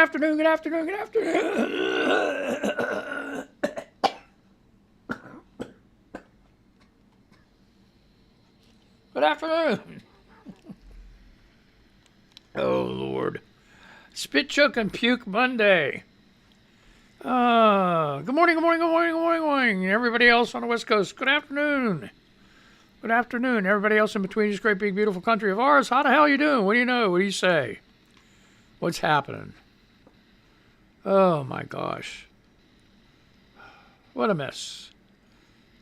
afternoon, good afternoon, good afternoon. Good afternoon. Oh, Lord. Spit, choke, and puke Monday. Good morning, good morning, good morning, good morning, good morning. Everybody else on the West Coast, good afternoon. Good afternoon. Everybody else in between this great, big, beautiful country of ours, how the hell you doing? What do you know? What do you say? What's happening? Oh, my gosh. What a mess.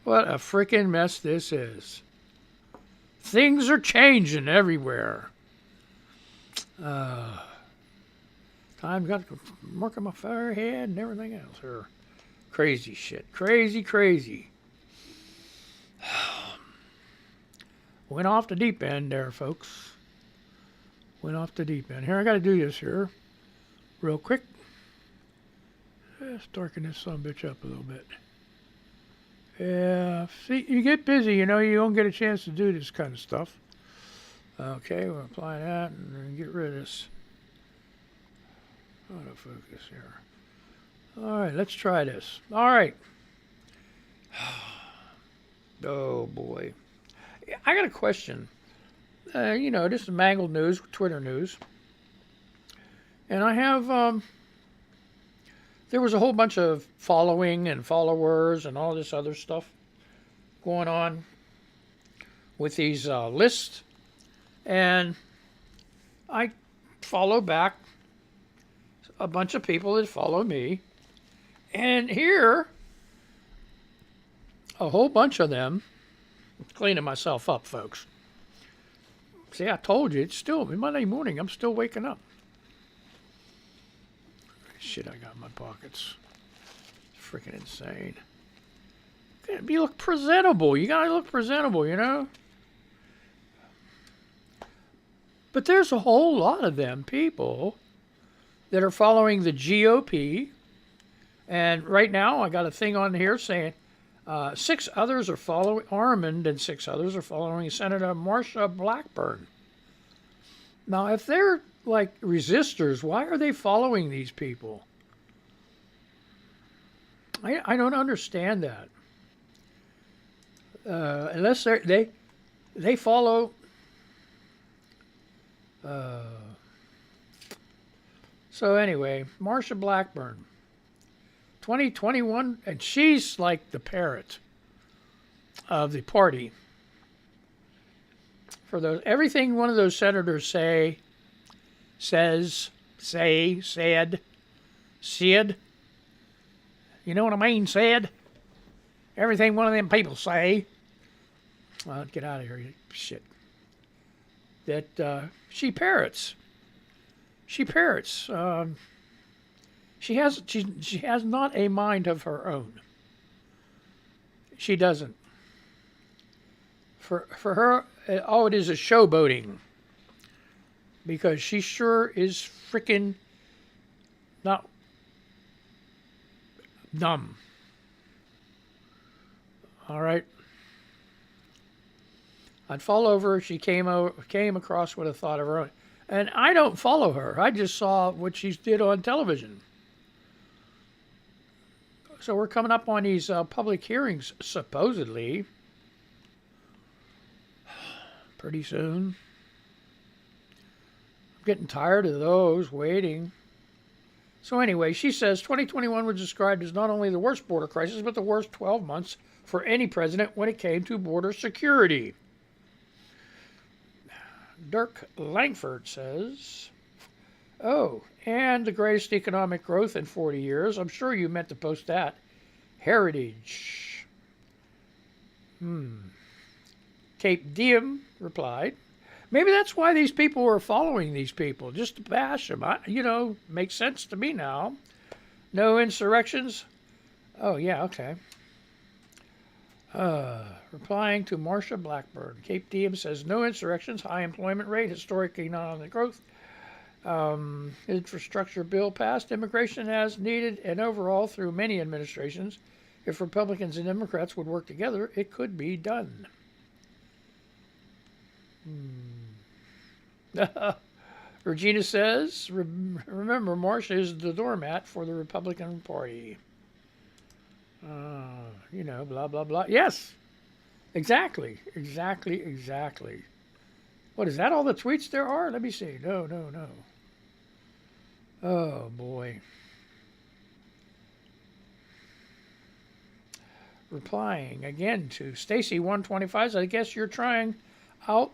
What a freaking mess this is. Things are changing everywhere. Time got to work on my forehead and everything else. Here. Crazy shit. Crazy, crazy. Went off the deep end there, folks. Went off the deep end. Here, I got to do this here real quick. Let's darken this son-of-a-bitch up a little bit. Yeah, see, you get busy, you know, you don't get a chance to do this kind of stuff. Okay, we'll apply that and then get rid of this. Autofocus here. All right, let's try this. All right. Oh, boy. I got a question. You know, this is Mangled News, Twitter news. And I have, there was a whole bunch of following and followers and all this other stuff going on with these lists. And I follow back a bunch of people that follow me. And here, a whole bunch of them, cleaning myself up, folks. See, I told you, it's still Monday morning. I'm still waking up. Shit I got in my pockets. It's freaking insane. You look presentable. You gotta look presentable, you know? But there's a whole lot of them people that are following the GOP. And right now, I got a thing on here saying 6 others are following Armand, and 6 others are following Senator Marsha Blackburn. Now, if they're like resistors, why are they following these people? I don't understand that. Unless they follow. So anyway, Marsha Blackburn, 2021, and she's like the parrot of the party. For those, everything one of those senators said, you know what I mean, said? Everything one of them people say, well, get out of here, you shit. That she parrots. She parrots. She has not a mind of her own. She doesn't. For her, all it is showboating. Because she sure is freaking not dumb. All right. I'd follow her. She came across with a thought of her own. And I don't follow her. I just saw what she did on television. So we're coming up on these public hearings, supposedly, pretty soon. I'm getting tired of those, waiting. So anyway, she says 2021 was described as not only the worst border crisis, but the worst 12 months for any president when it came to border security. Dirk Langford says, oh, and the greatest economic growth in 40 years. I'm sure you meant to post that. Heritage. Cape Diem replied, maybe that's why these people were following these people, just to bash them. Makes sense to me now. No insurrections? Oh, yeah, okay. Replying to Marsha Blackburn, Cape Diem says no insurrections, high employment rate, historic economic growth, infrastructure bill passed, immigration as needed, and overall through many administrations, if Republicans and Democrats would work together, it could be done. Regina says, remember, Marcia is the doormat for the Republican Party. Blah, blah, blah. Yes, exactly. What, is that all the tweets there are? Let me see. No. Oh, boy. Replying again to Stacy125, I guess you're trying out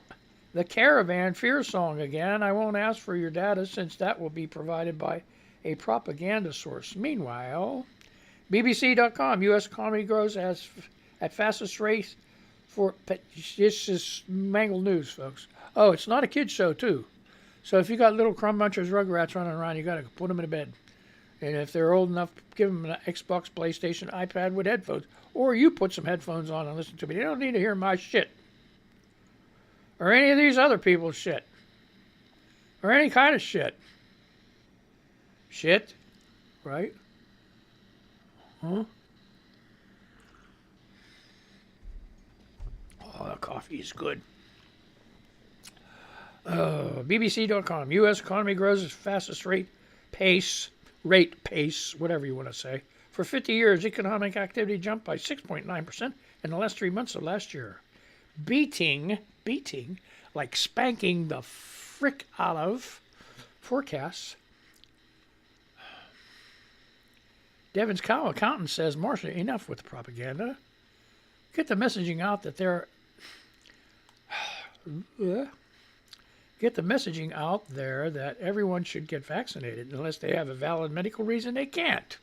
the Caravan Fear song again. I won't ask for your data since that will be provided by a propaganda source. Meanwhile, BBC.com, U.S. economy grows at fastest rate for... This is Mangled News, folks. Oh, it's not a kid's show, too. So if you got little crumb munchers, rugrats running around, you got to put them in bed. And if they're old enough, give them an Xbox, PlayStation, iPad with headphones. Or you put some headphones on and listen to me. They don't need to hear my shit. Or any of these other people's shit. Or any kind of shit. Shit. Right? Huh? Oh, the coffee is good. BBC.com. U.S. economy grows at fastest pace, whatever you want to say. For 50 years, economic activity jumped by 6.9% in the last 3 months of last year. Beating, like spanking the frick out of forecasts. Devon's cow accountant says, Marcia, enough with the propaganda. Get the messaging out that Get the messaging out there that everyone should get vaccinated. Unless they have a valid medical reason, they can't.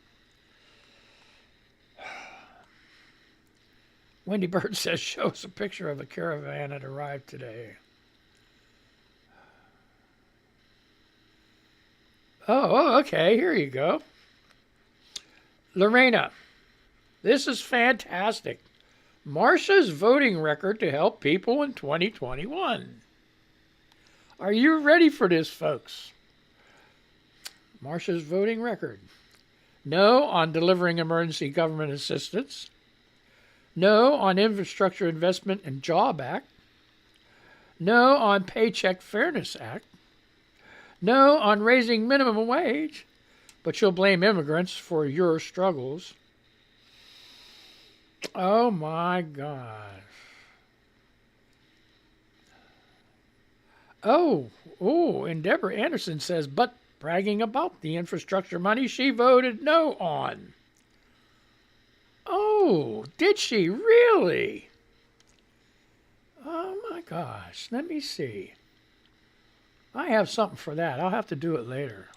Wendy Bird says, show us a picture of a caravan that arrived today. Oh, okay, here you go. Lorena, this is fantastic. Marcia's voting record to help people in 2021. Are you ready for this, folks? Marcia's voting record. No on delivering emergency government assistance. No on Infrastructure Investment and Job Act. No on Paycheck Fairness Act. No on raising minimum wage. But you'll blame immigrants for your struggles. Oh my gosh. And Deborah Anderson says, but bragging about the infrastructure money she voted no on. Oh, did she really? Oh my gosh, let me see. I have something for that. I'll have to do it later.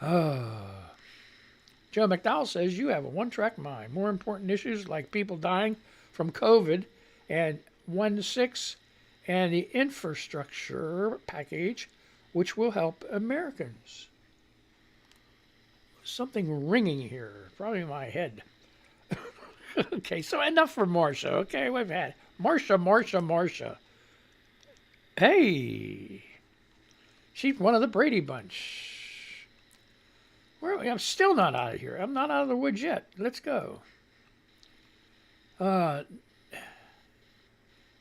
Joe McDowell says you have a one-track mind. More important issues like people dying from COVID and 1-6 and the infrastructure package, which will help Americans. Something ringing here, probably in my head. Okay, so enough for Marcia. Okay, we've had Marcia. Hey, she's one of the Brady bunch. I'm still not out of here. I'm not out of the woods yet. Let's go.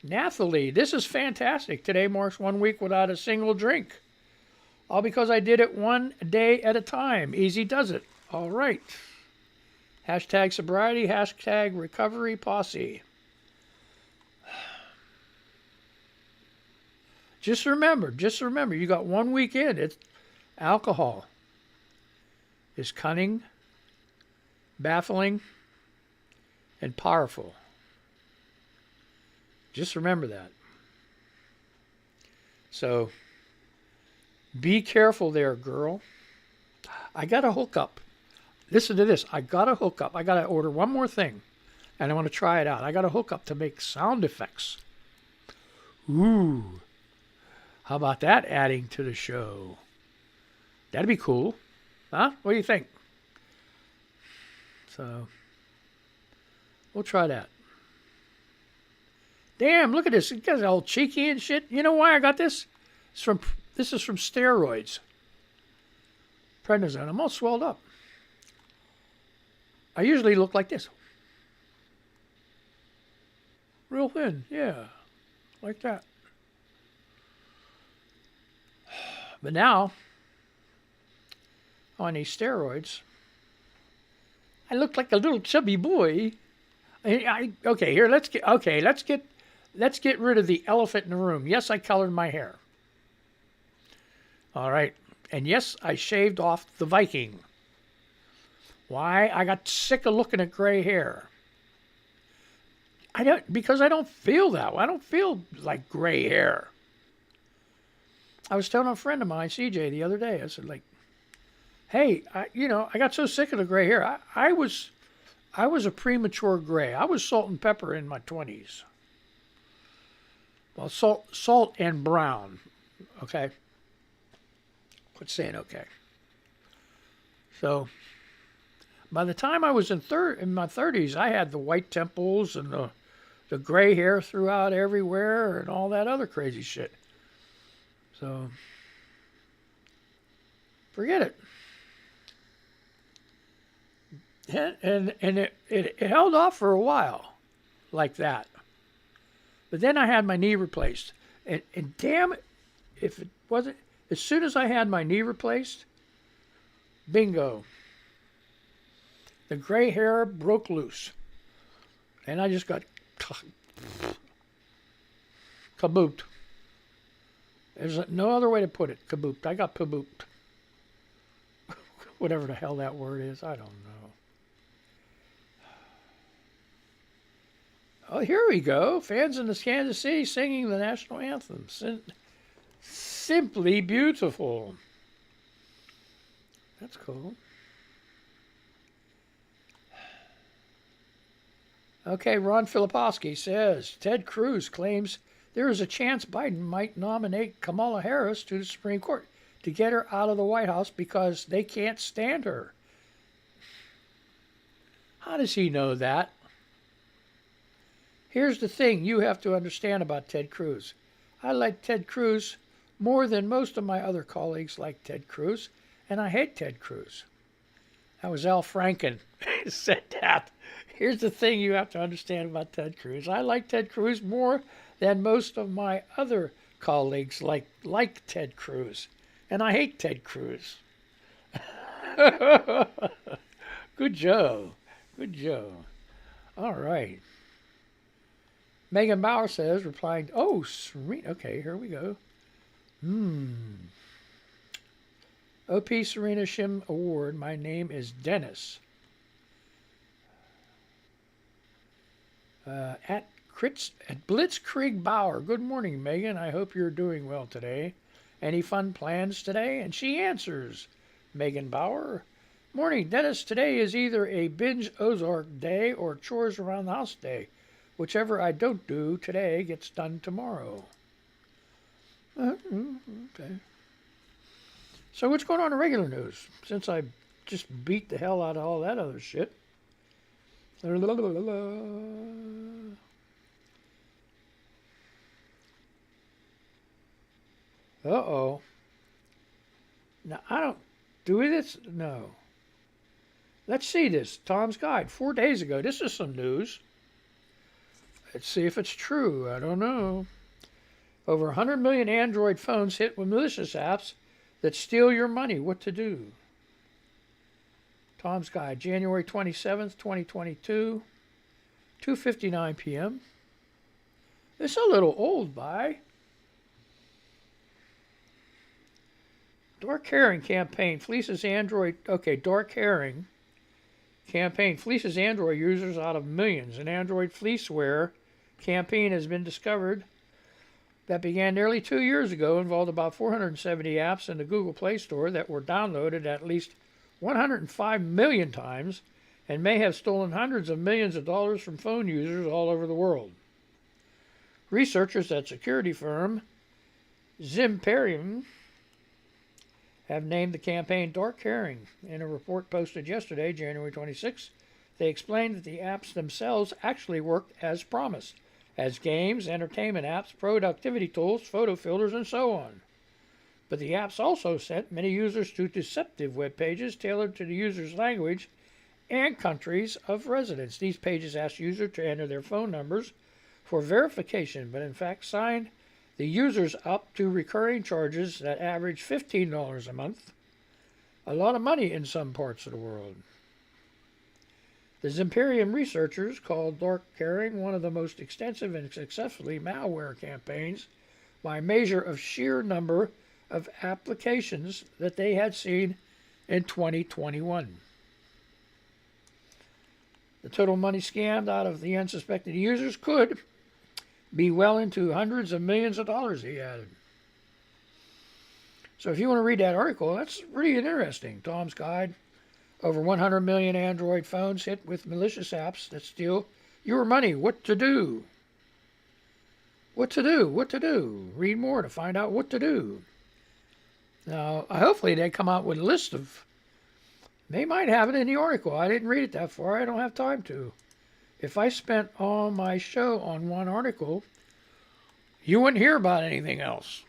Nathalie, this is fantastic. Today marks 1 week without a single drink. All because I did it one day at a time. Easy does it. All right. Hashtag sobriety, hashtag recovery posse. Just remember, you got 1 week in. It's alcohol is cunning, baffling, and powerful. Just remember that. So, be careful there, girl. I got a hookup. Listen to this. I got a hookup. I got to order one more thing, and I want to try it out. I got a hookup to make sound effects. Ooh. How about that adding to the show? That'd be cool. Huh? What do you think? So, we'll try that. Damn, look at this. It gets all cheeky and shit. You know why I got this? This is from steroids. Prednisone. I'm all swelled up. I usually look like this. Real thin. Yeah. Like that. But now, on these steroids, I look like a little chubby boy. Okay, here let's get rid of the elephant in the room. Yes, I colored my hair. All right, and yes, I shaved off the Viking. Why? I got sick of looking at gray hair. Because I don't feel that way. I don't feel like gray hair. I was telling a friend of mine, CJ, the other day. I said, like, hey, I got so sick of the gray hair. I was a premature gray. I was salt and pepper in my 20s. Well, salt and brown. Okay. Quit saying okay. So, by the time I was in my 30s, I had the white temples and the gray hair throughout everywhere and all that other crazy shit. So, forget it. And it held off for a while like that. But then I had my knee replaced. And damn it, if it wasn't, as soon as I had my knee replaced, bingo. The gray hair broke loose. And I just got kabooped. There's no other way to put it. Kabooped. I got kabooped. Whatever the hell that word is, I don't know. Oh, here we go. Fans in the Kansas City singing the national anthem. Simply beautiful. That's cool. Okay, Ron Filipowski says, Ted Cruz claims there is a chance Biden might nominate Kamala Harris to the Supreme Court to get her out of the White House because they can't stand her. How does he know that? Here's the thing you have to understand about Ted Cruz. I like Ted Cruz more than most of my other colleagues like Ted Cruz, and I hate Ted Cruz. That was Al Franken who said that. Here's the thing you have to understand about Ted Cruz. I like Ted Cruz more than most of my other colleagues like Ted Cruz, and I hate Ted Cruz. Good Joe. Good Joe. All right. Megan Bauer says, replying, oh, Serena. Okay, here we go. OP Serena Shim Award. My name is Dennis. At Blitzkrieg Bauer. Good morning, Megan. I hope you're doing well today. Any fun plans today? And she answers, Megan Bauer. Morning, Dennis. Today is either a binge Ozark day or chores around the house day. Whichever I don't do today gets done tomorrow. Okay. So what's going on in regular news? Since I just beat the hell out of all that other shit. Uh-oh. Now, I don't... Do we this? No. Let's see this. Tom's Guide. 4 days ago. This is some news. Let's see if it's true. I don't know. Over 100 million Android phones hit with malicious apps that steal your money. What to do? Tom's Guide, January 27th, 2022, 2:59 p.m. It's a little old, by. Dark Herring campaign fleeces Android. Okay, Dark Herring campaign fleeces Android users out of millions. An Android fleeceware campaign has been discovered that began nearly 2 years ago, involved about 470 apps in the Google Play Store that were downloaded at least 105 million times and may have stolen hundreds of millions of dollars from phone users all over the world. Researchers at security firm Zimperium have named the campaign Dark Herring. In a report posted yesterday, January 26, they explained that the apps themselves actually worked as promised, as games, entertainment apps, productivity tools, photo filters, and so on. But the apps also sent many users to deceptive web pages tailored to the user's language and countries of residence. These pages asked users to enter their phone numbers for verification, but in fact signed the users up to recurring charges that average $15 a month. A lot of money in some parts of the world. The Zimperium researchers called Dark Carrying one of the most extensive and successfully malware campaigns by measure of sheer number of applications that they had seen in 2021. The total money scammed out of the unsuspecting users could be well into hundreds of millions of dollars, he added. So if you want to read that article, that's really interesting. Tom's Guide. Over 100 million Android phones hit with malicious apps that steal your money. What to do? What to do? What to do? Read more to find out what to do. Now, hopefully they come out with a list of... They might have it in the article. I didn't read it that far. I don't have time to. If I spent all my show on one article, you wouldn't hear about anything else.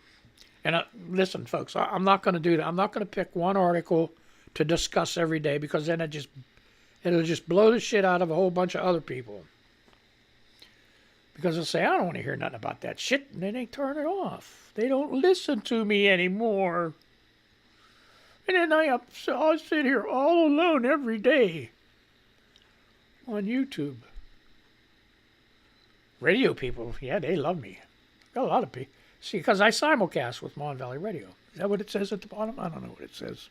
And listen, folks, I'm not going to do that. I'm not going to pick one article to discuss every day, because then it'll just blow the shit out of a whole bunch of other people. Because they'll say, I don't want to hear nothing about that shit, and then they turn it off. They don't listen to me anymore. And then I'll sit here all alone every day on YouTube. Radio people, yeah, they love me. Got a lot of people. See, because I simulcast with Mon Valley Radio. Is that what it says at the bottom? I don't know what it says.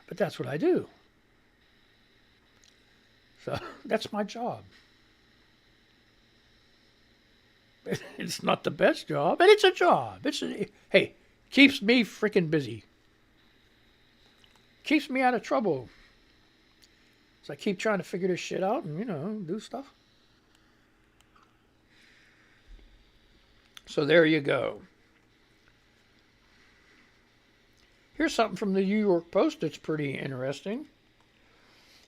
But that's what I do. So that's my job. It's not the best job, but it's a job. Hey, keeps me freaking busy. Keeps me out of trouble. So I keep trying to figure this shit out and, do stuff. So there you go. Here's something from the New York Post that's pretty interesting.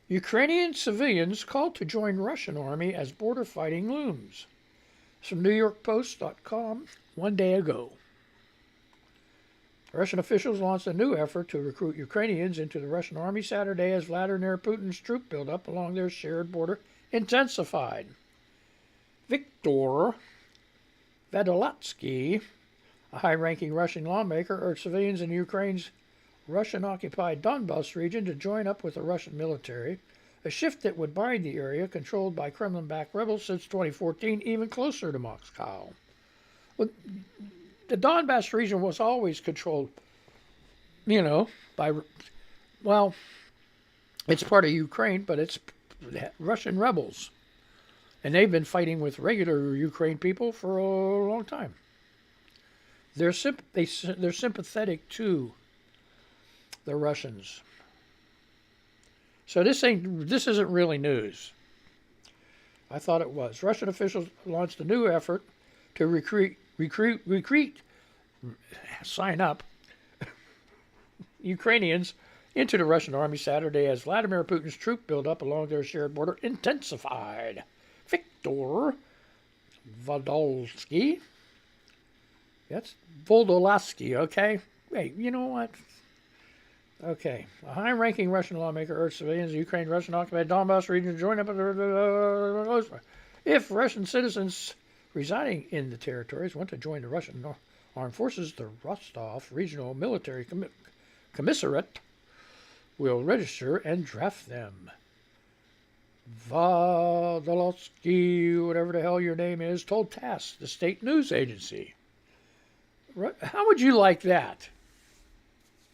Ukrainian civilians called to join Russian army as border fighting looms. It's from NewYorkPost.com one day ago. Russian officials launched a new effort to recruit Ukrainians into the Russian army Saturday as Vladimir Putin's troop buildup along their shared border intensified. Viktor Vedolotsky, a high-ranking Russian lawmaker, urged civilians in Ukraine's Russian-occupied Donbas region to join up with the Russian military, a shift that would bind the area controlled by Kremlin-backed rebels since 2014 even closer to Moscow. Well, the Donbas region was always controlled, by, it's part of Ukraine, but it's Russian rebels. And they've been fighting with regular Ukraine people for a long time. They're sympathetic to the Russians. So this isn't really news. I thought it was. Russian officials launched a new effort to recruit, sign up Ukrainians into the Russian army Saturday as Vladimir Putin's troop buildup along their shared border intensified. Viktor Vodolsky. That's Vodolasky, okay? Wait, you know what? Okay. A high-ranking Russian lawmaker urged civilians in Ukraine, Russian-occupied Donbas region to join up. If Russian citizens residing in the territories want to join the Russian armed forces, the Rostov Regional Military Commissariat will register and draft them. Vodolsky, whatever the hell your name is, told TASS, the state news agency. How would you like that?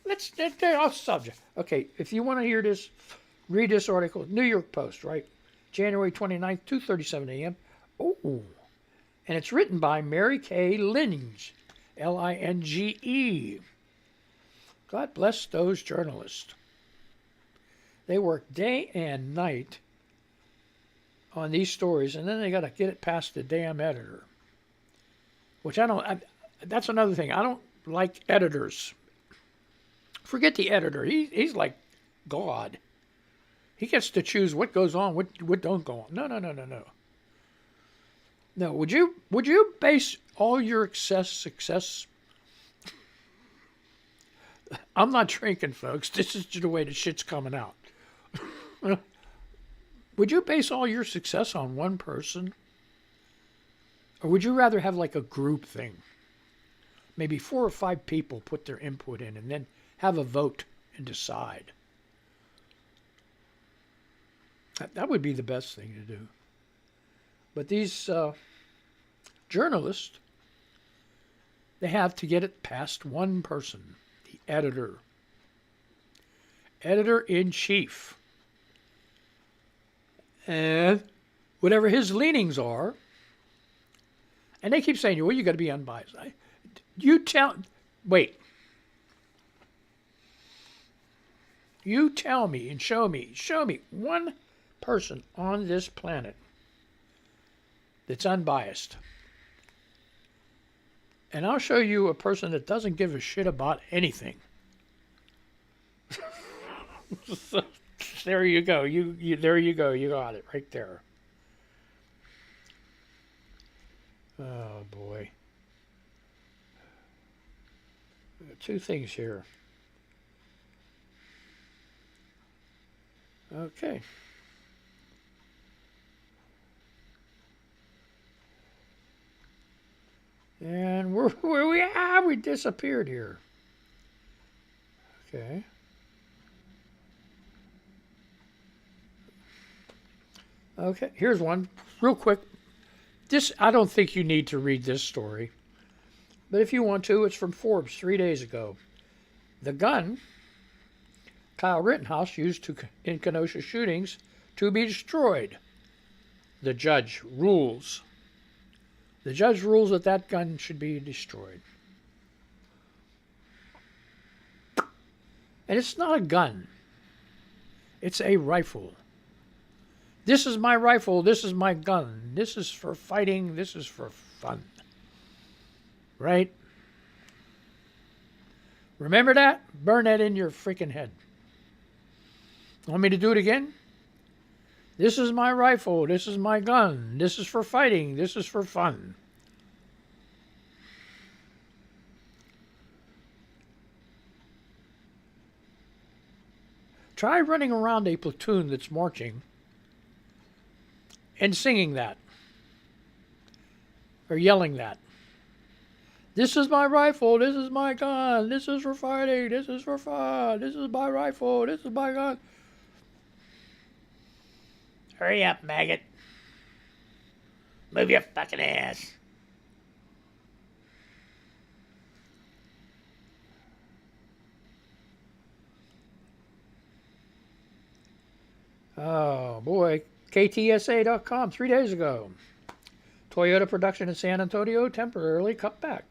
Let's off subject. Okay, if you want to hear this, read this article. New York Post, right? January 29th, 2:37 a.m. Oh, and it's written by Mary Kay Linge, Linge. God bless those journalists. They work day and night on these stories, and then they got to get it past the damn editor. Which that's another thing. I don't like editors. Forget the editor. He's like God. He gets to choose what goes on, what don't go on. No. No, would you base all your success? I'm not drinking, folks. This is the way the shit's coming out. Would you base all your success on one person? Or would you rather have like a group thing? Maybe 4 or 5 people put their input in and then have a vote and decide. That would be the best thing to do. But these journalists, they have to get it past one person, the editor. Editor-in-chief. And whatever his leanings are, and they keep saying, well, you got to be unbiased. Wait. You tell me and show me one person on this planet that's unbiased. And I'll show you a person that doesn't give a shit about anything. So, there you go. There you go. You got it right there. Oh, boy. 2 things here. Okay. And where we are, we disappeared here. Okay. Okay, here's one real quick. I don't think you need to read this story, but if you want to, it's from Forbes 3 days ago. The gun Kyle Rittenhouse used in Kenosha shootings to be destroyed. The judge rules. The judge rules that gun should be destroyed. And it's not a gun. It's a rifle. This is my rifle. This is my gun. This is for fighting. This is for fun. Right? Remember that? Burn that in your freaking head. Want me to do it again? This is my rifle. This is my gun. This is for fighting. This is for fun. Try running around a platoon that's marching and singing that. Or yelling that. This is my rifle. This is my gun. This is for fighting. This is for fun. This is my rifle. This is my gun. Hurry up, maggot. Move your fucking ass. Oh, boy. KTSA.com 3 days ago. Toyota production in San Antonio temporarily cut back.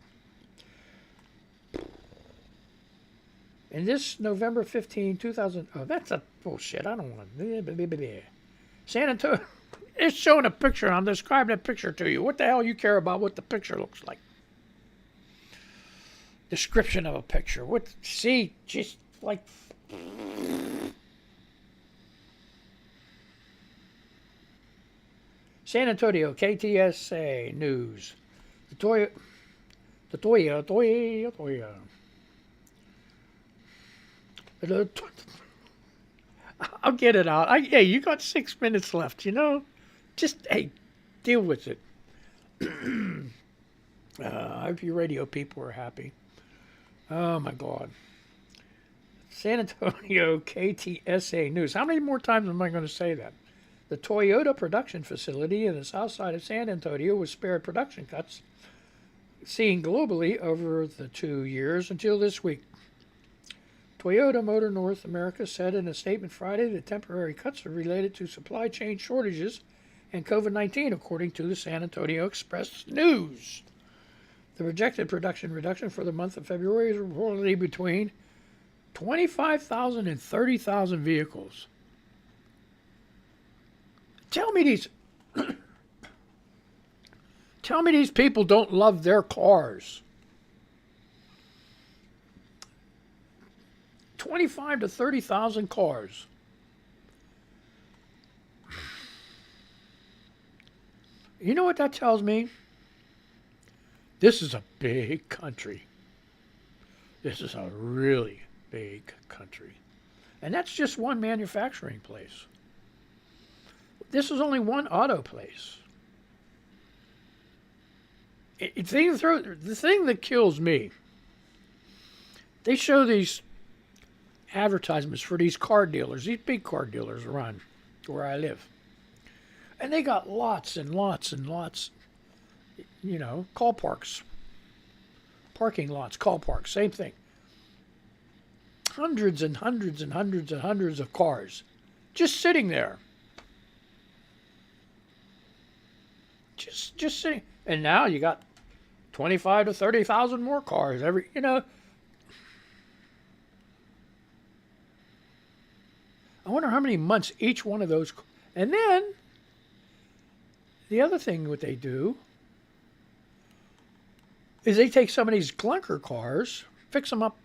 In this November 15, 2000... Oh, that's a bullshit. I don't want to... San Antonio... It's showing a picture, and I'm describing a picture to you. What the hell you care about what the picture looks like? Description of a picture. What? See? Just like... San Antonio, KTSA News. The Toyota. I'll get it out. Hey, you got 6 minutes left, you know? Just, hey, deal with it. I hope you radio people are happy. Oh, my God. San Antonio, KTSA News. How many more times am I going to say that? The Toyota production facility in the south side of San Antonio was spared production cuts seen globally over the 2 years until this week. Toyota Motor North America said in a statement Friday that temporary cuts are related to supply chain shortages and COVID-19, according to the San Antonio Express News. The projected production reduction for the month of February is reportedly between 25,000 and 30,000 vehicles. Tell me these people don't love their cars. 25 to 30,000 cars. You know what that tells me? This is a big country. This is a really big country. And that's just one manufacturing place. This is only one auto place. The thing that kills me, they show these advertisements for these car dealers, these big car dealers around where I live. And they got lots and lots and lots, call parks, parking lots, call parks, same thing. Hundreds and hundreds and hundreds and hundreds of cars just sitting there. Just sitting. And now you got 25 to 30,000 more cars I wonder how many months each one of those. And then the other thing what they do is they take some of these clunker cars, fix them up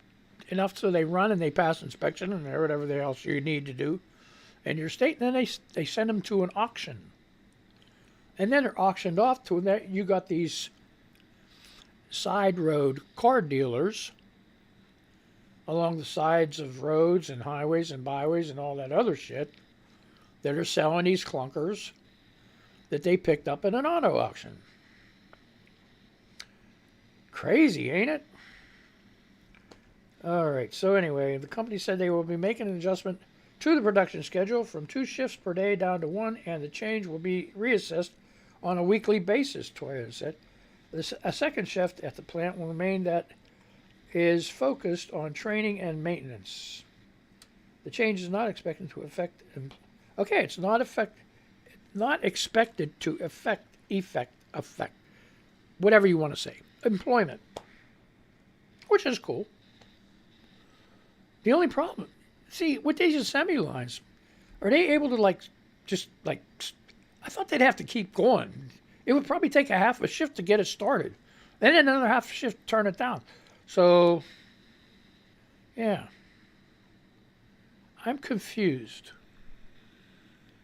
enough so they run and they pass inspection and whatever else you need to do in your state, and then they send them to an auction. And then they're auctioned off to that. You got these side road car dealers along the sides of roads and highways and byways and all that other shit that are selling these clunkers that they picked up in an auto auction. Crazy, ain't it? All right, so anyway, the company said they will be making an adjustment to the production schedule from 2 shifts per day down to 1, and the change will be reassessed on a weekly basis, Toyota said. A second shift at the plant will remain that is focused on training and maintenance. The change is not expected to affect. Okay, it's not expected to affect whatever you want to say, employment, which is cool. The only problem, see, with these assembly lines, are they able to I thought they'd have to keep going. It would probably take a half a shift to get it started, and then another half a shift to turn it down. So, yeah, I'm confused.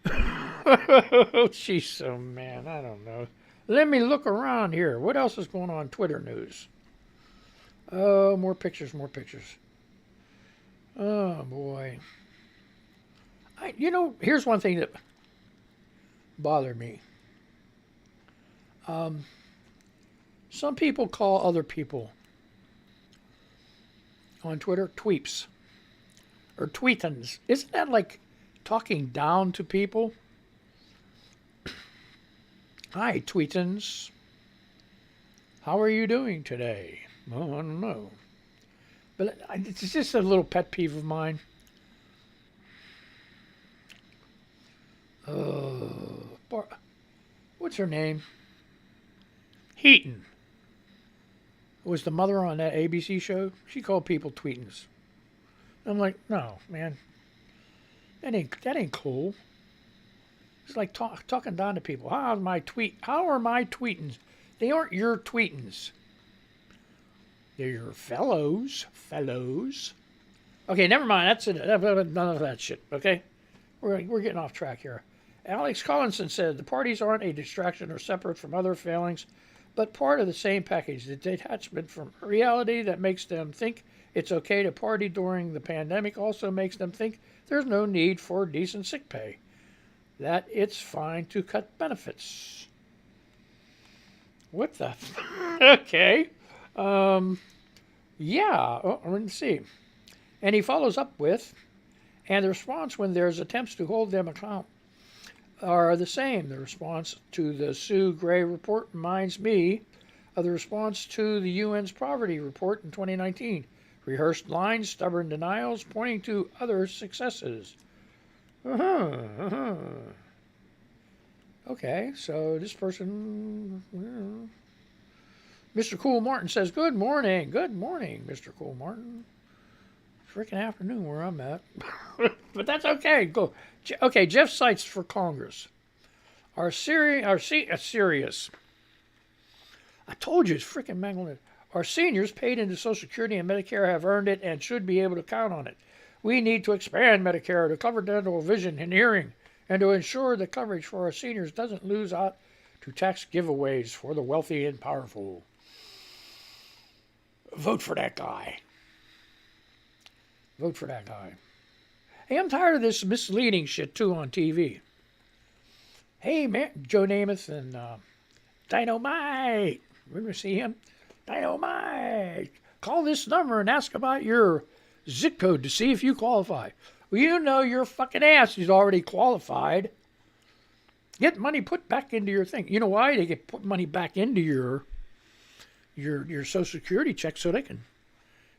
Oh, jeez, oh man, I don't know. Let me look around here. What else is going on Twitter news? Oh, more pictures. Oh, boy. Here's one thing that bothered me. Some people call other people on Twitter tweeps or tweetins. Isn't that like talking down to people? Hi, tweetins. How are you doing today? Well, I don't know. But it's just a little pet peeve of mine. What's her name? Heaton. Was the mother on that ABC show? She called people tweetins. I'm like, no, man. That ain't cool. It's like talking down to people. How are my tweetins? They aren't your tweetins. They're your fellows. Okay, never mind. That's it. None of that shit. Okay, we're getting off track here. Alex Collinson said the parties aren't a distraction or separate from other failings, but part of the same package. The detachment from reality that makes them think it's okay to party during the pandemic also makes them think there's no need for decent sick pay, that it's fine to cut benefits. What the? Okay. Yeah, let's see. And he follows up with, and the response when there's attempts to hold them account are the same. The response to the Sue Gray report reminds me of the response to the UN's poverty report in 2019. Rehearsed lines, stubborn denials, pointing to other successes. Okay, so this person... Mr. Cool Martin says, good morning, Mr. Cool Martin. Freaking afternoon where I'm at. But that's okay. Go. Okay, Jeff Seitz for Congress. Are serious. I told you it's freaking Mangled. Our seniors paid into Social Security and Medicare have earned it and should be able to count on it. We need to expand Medicare to cover dental, vision, and hearing, and to ensure that coverage for our seniors doesn't lose out to tax giveaways for the wealthy and powerful. Vote for that guy. Hey, I'm tired of this misleading shit, too, on TV. Hey, man, Joe Namath and Dynamite. When we see him, Dynamite, call this number and ask about your zip code to see if you qualify. Well, you know your fucking ass is already qualified. Get money put back into your thing. You know why? They get put money back into your Social Security check so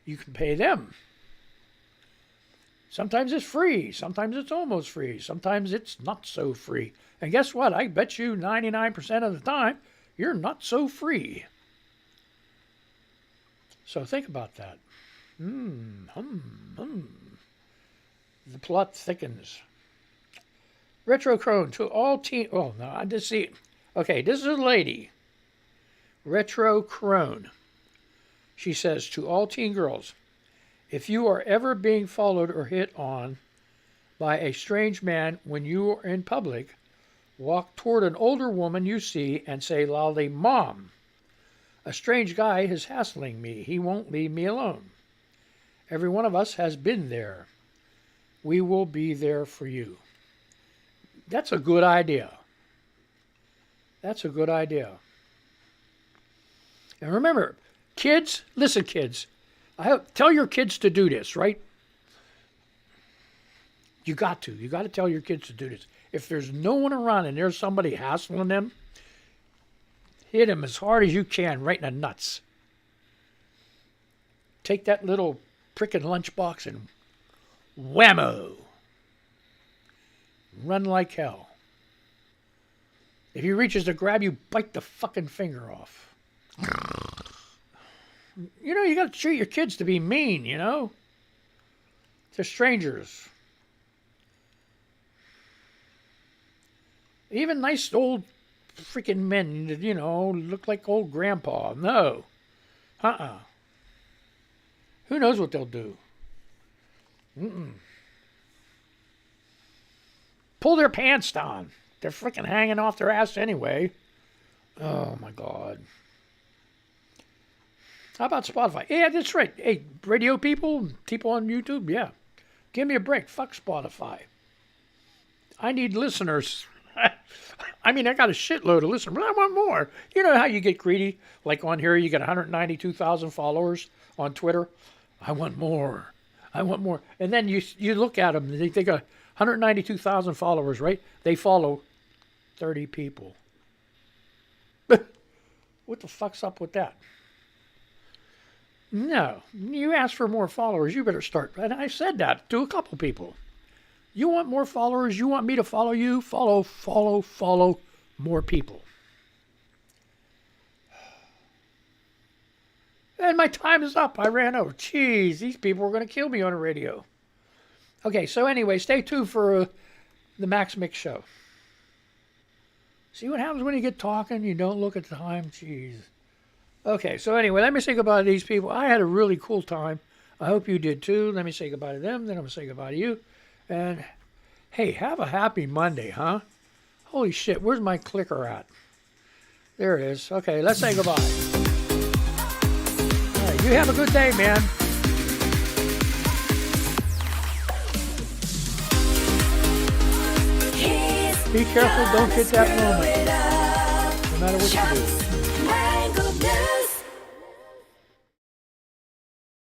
you can pay them. Sometimes it's free. Sometimes it's almost free. Sometimes it's not so free. And guess what? I bet you 99% of the time, you're not so free. So think about that. The plot thickens. Retro Crone to all teen... Oh, no, I just see... Okay, this is a lady. Retro Crone. She says, to all teen girls, if you are ever being followed or hit on by a strange man when you are in public, walk toward an older woman you see and say loudly, Mom, a strange guy is hassling me. He won't leave me alone. Every one of us has been there. We will be there for you. That's a good idea. That's a good idea. And remember, kids, listen, kids. Tell your kids to do this, right? You got to. You got to tell your kids to do this. If there's no one around and there's somebody hassling them, hit them as hard as you can right in the nuts. Take that little frickin' lunchbox and whammo. Run like hell. If he reaches to grab you, bite the fucking finger off. You know, you got to treat your kids to be mean, you know? To strangers. Even nice old freaking men that, you know, look like old grandpa. No. Who knows what they'll do? Pull their pants down. They're freaking hanging off their ass anyway. Oh, my God. How about Spotify? Yeah, that's right. Hey, radio people on YouTube, yeah. Give me a break. Fuck Spotify. I need listeners. I mean, I got a shitload of listeners, but I want more. You know how you get greedy? Like on here, you got 192,000 followers on Twitter. I want more. I want more. And then you look at them, they got 192,000 followers, right? They follow 30 people. What the fuck's up with that? No. You ask for more followers, you better start. And I said that to a couple people. You want more followers? You want me to follow you? Follow more people. And my time is up. I ran over. Jeez, these people are going to kill me on the radio. Okay, so anyway, stay tuned for the Max Mix show. See what happens when you get talking? You don't look at the time? Jeez. Okay, so anyway, let me say goodbye to these people. I had a really cool time. I hope you did too. Let me say goodbye to them. Then I'm going to say goodbye to you. And, hey, have a happy Monday, huh? Holy shit, where's my clicker at? There it is. Okay, let's say goodbye. All right, you have a good day, man. Be careful, don't get that moment. No matter what you do.